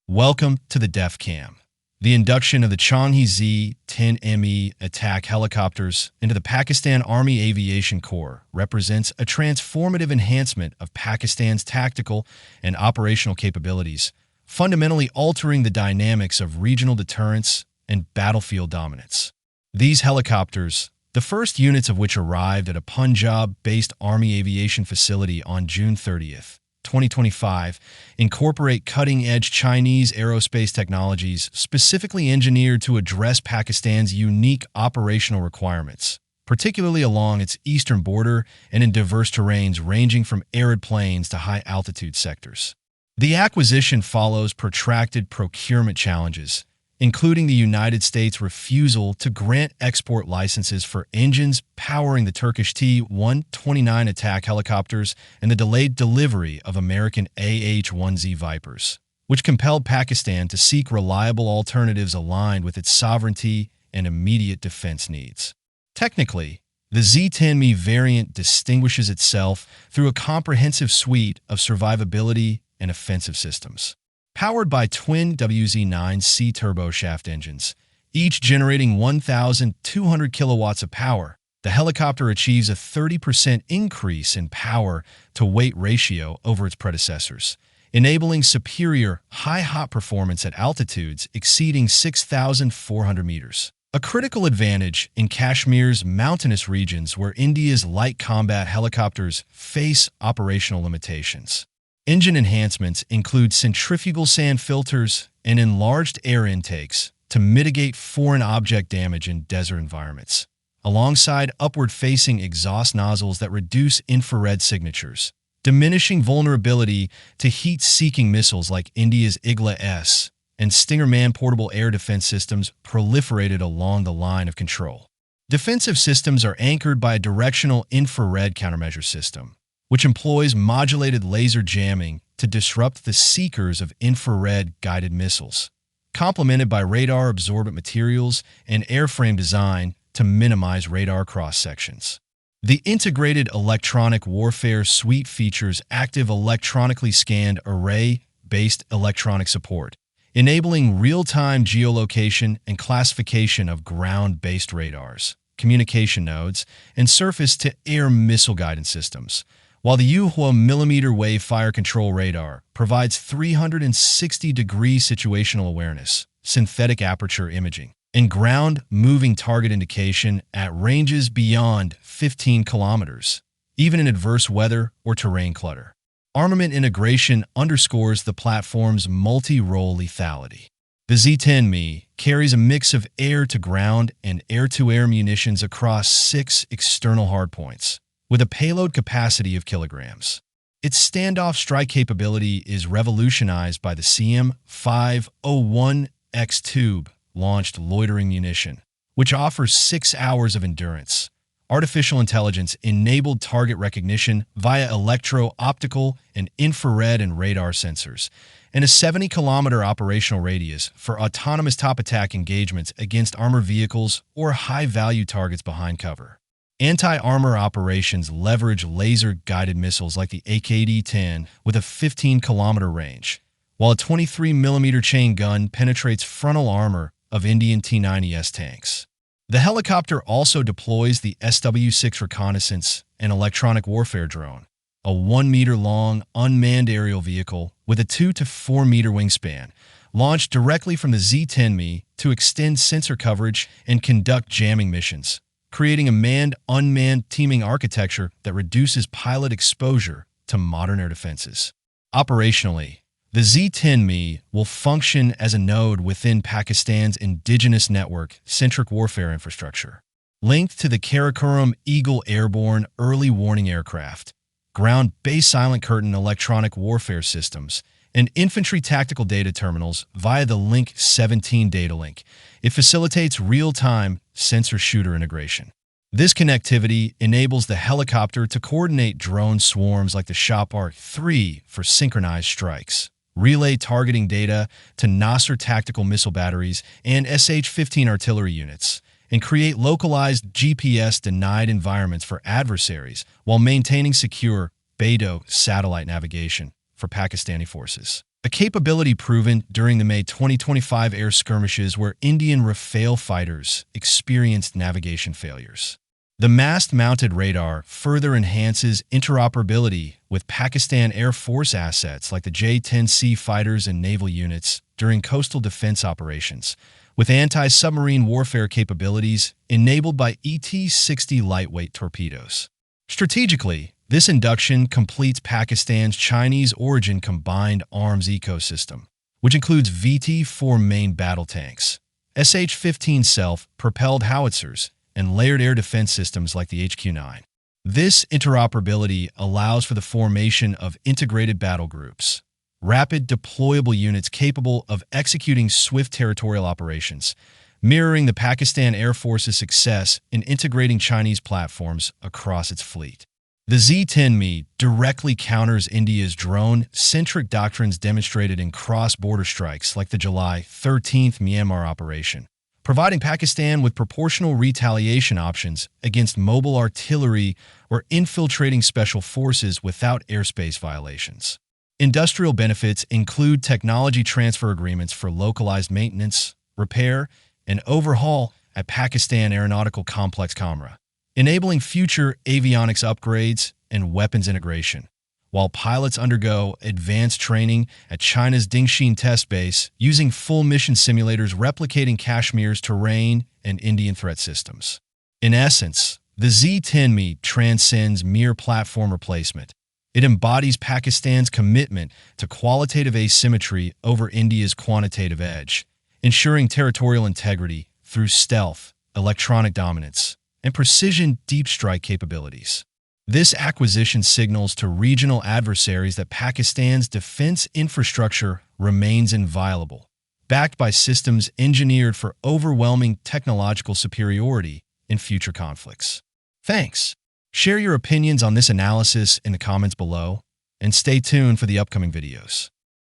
Welcome to the DEF Cam. The induction of the Changhe Z10 ME attack helicopters into the Pakistan Army Aviation Corps represents a transformative enhancement of Pakistan's tactical and operational capabilities, fundamentally altering the dynamics of regional deterrence and battlefield dominance. These helicopters, the first units of which arrived at a Punjab-based Army aviation facility on June 30th, 2025, incorporate cutting-edge Chinese aerospace technologies specifically engineered to address Pakistan's unique operational requirements, particularly along its eastern border and in diverse terrains ranging from arid plains to high-altitude sectors. The acquisition follows protracted procurement challenges, including the United States' refusal to grant export licenses for engines powering the Turkish T-129 attack helicopters and the delayed delivery of American AH-1Z Vipers, which compelled Pakistan to seek reliable alternatives aligned with its sovereignty and immediate defense needs. Technically, the Z10 ME variant distinguishes itself through a comprehensive suite of survivability and offensive systems. Powered by twin WZ9C turboshaft engines, each generating 1,200 kilowatts of power, the helicopter achieves a 30% increase in power-to-weight ratio over its predecessors, enabling superior high-hop performance at altitudes exceeding 6,400 meters. A critical advantage in Kashmir's mountainous regions where India's light combat helicopters face operational limitations. Engine enhancements include centrifugal sand filters and enlarged air intakes to mitigate foreign object damage in desert environments, alongside upward-facing exhaust nozzles that reduce infrared signatures, diminishing vulnerability to heat-seeking missiles like India's Igla-S and Stinger man-portable air defense systems proliferated along the line of control. Defensive systems are anchored by a directional infrared countermeasure system, which employs modulated laser jamming to disrupt the seekers of infrared-guided missiles, complemented by radar-absorbent materials and airframe design to minimize radar cross-sections. The integrated electronic warfare suite features active electronically scanned array-based electronic support, enabling real-time geolocation and classification of ground-based radars, communication nodes, and surface-to-air missile guidance systems, while the UHWA millimeter wave fire control radar provides 360-degree situational awareness, synthetic aperture imaging, and ground-moving target indication at ranges beyond 15 kilometers, even in adverse weather or terrain clutter. Armament integration underscores the platform's multi-role lethality. The Z10 ME carries a mix of air-to-ground and air-to-air munitions across 6 external hardpoints, with a payload capacity of kilograms. Its standoff strike capability is revolutionized by the CM501X tube-launched loitering munition, which offers 6 hours of endurance. Artificial intelligence-enabled target recognition via electro-optical and infrared and radar sensors, and a 70-kilometer operational radius for autonomous top-attack engagements against armored vehicles or high-value targets behind cover. Anti-armor operations leverage laser-guided missiles like the AKD-10 with a 15-kilometer range, while a 23mm chain gun penetrates frontal armor of Indian T-90S tanks. The helicopter also deploys the SW-6 reconnaissance and electronic warfare drone, a 1-meter-long unmanned aerial vehicle with a 2 to 4-meter wingspan, launched directly from the Z10 ME to extend sensor coverage and conduct jamming missions, creating a manned-unmanned teaming architecture that reduces pilot exposure to modern air defenses. Operationally, the Z10 ME will function as a node within Pakistan's indigenous network-centric warfare infrastructure, linked to the Karakoram Eagle airborne early warning aircraft, ground-based silent curtain electronic warfare systems, and infantry tactical data terminals via the Link 17 data link. It facilitates real-time sensor-shooter integration. This connectivity enables the helicopter to coordinate drone swarms like the Shapar-3 for synchronized strikes, relay targeting data to Nasser tactical missile batteries and SH-15 artillery units, and create localized GPS-denied environments for adversaries while maintaining secure BeiDou satellite navigation for Pakistani forces. a capability proven during the May 2025 air skirmishes where Indian Rafale fighters experienced navigation failures. The mast-mounted radar further enhances interoperability with Pakistan Air Force assets like the J-10C fighters and naval units during coastal defense operations, with anti-submarine warfare capabilities enabled by ET-60 lightweight torpedoes. Strategically, this induction completes Pakistan's Chinese-origin combined arms ecosystem, which includes VT-4 main battle tanks, SH-15 self-propelled howitzers, and layered air defense systems like the HQ-9. This interoperability allows for the formation of integrated battle groups, rapid deployable units capable of executing swift territorial operations, mirroring the Pakistan Air Force's success in integrating Chinese platforms across its fleet. The Z10 ME directly counters India's drone-centric doctrines demonstrated in cross-border strikes like the July 13th Myanmar operation, providing Pakistan with proportional retaliation options against mobile artillery or infiltrating special forces without airspace violations. Industrial benefits include technology transfer agreements for localized maintenance, repair, and overhaul at Pakistan Aeronautical Complex Kamra, enabling future avionics upgrades and weapons integration, while pilots undergo advanced training at China's Dingxin test base using full mission simulators replicating Kashmir's terrain and Indian threat systems. In essence, the Z10 ME transcends mere platform replacement. It embodies Pakistan's commitment to qualitative asymmetry over India's quantitative edge, ensuring territorial integrity through stealth, electronic dominance, and precision deep strike capabilities. This acquisition signals to regional adversaries that Pakistan's defense infrastructure remains inviolable, backed by systems engineered for overwhelming technological superiority in future conflicts. Thanks. Share your opinions on this analysis in the comments below, and stay tuned for the upcoming videos.